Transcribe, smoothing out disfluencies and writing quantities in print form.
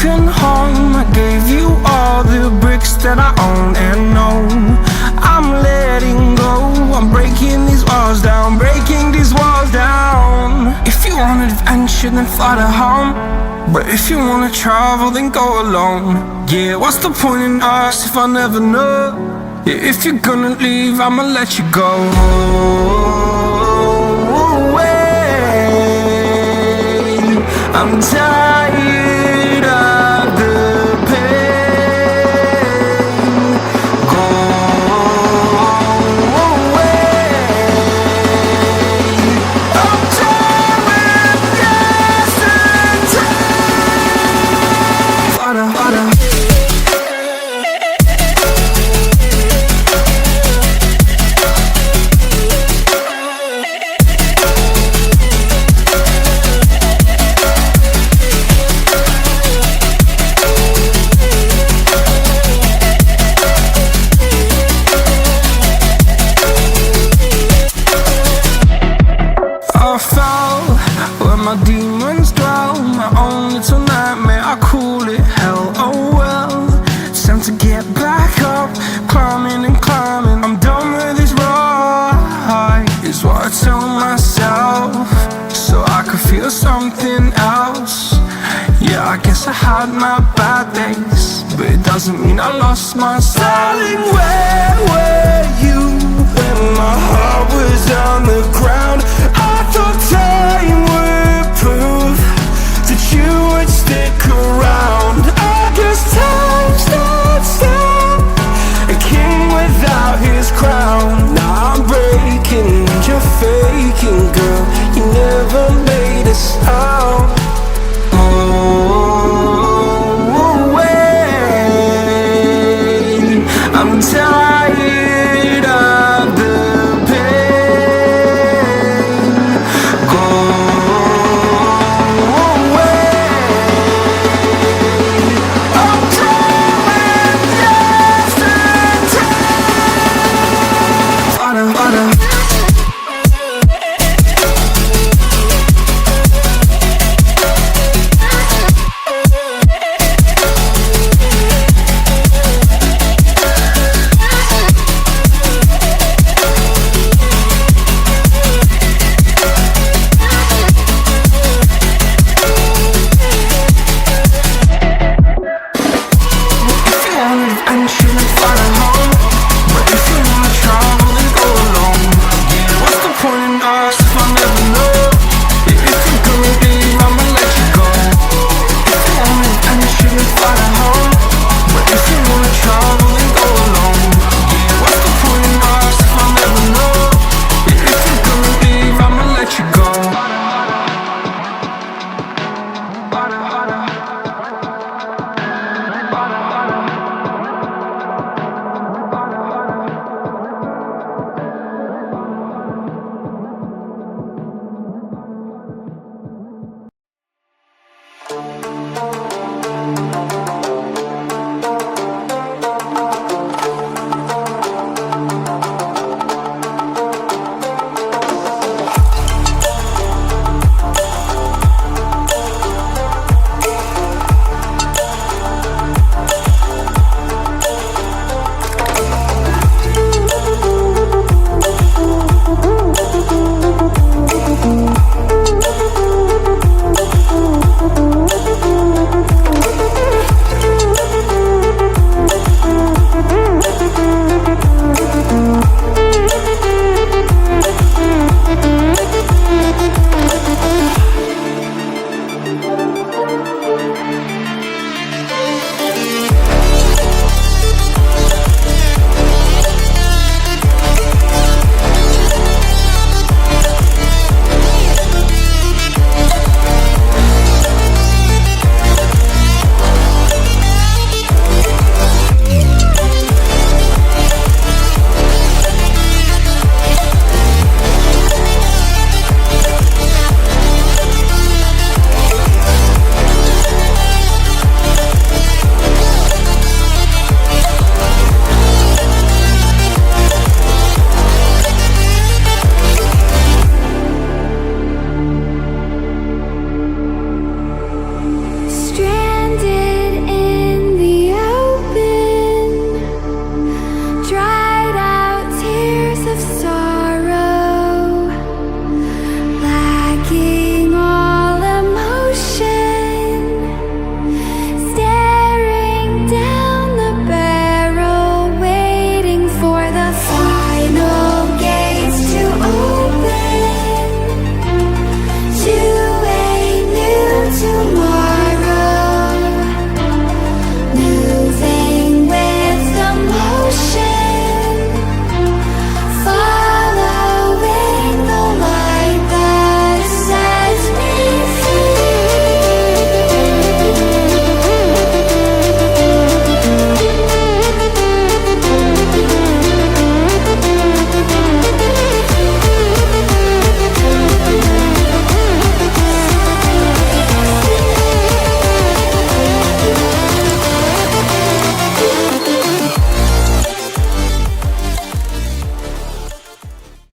broken home. I gave you all the bricks that I own and know. I'm letting go, I'm breaking these walls down, breaking these walls down. If you want adventure, then fly to home. But if you wanna travel, then go alone. Yeah, what's the point in us if I never know? Yeah, if you're gonna leave, I'ma let you go. I'm tired of the pain. Go away. I'm done with yesterday. Harder, harder. I fell where my demons dwell. My own little nightmare, I call it hell. Oh well, it's time to get back up. Climbing and climbing, I'm done with this ride, is what I tell myself, so I could feel something else. Yeah, I guess I had my bad days, but it doesn't mean I lost my soul. Darling, where were you when my heart was on the ground? I thought time would prove that you would stick around. I guess time stood still, a king without his crown. Now I'm breaking and you're faking, girl. You never made a sound. I'm tired.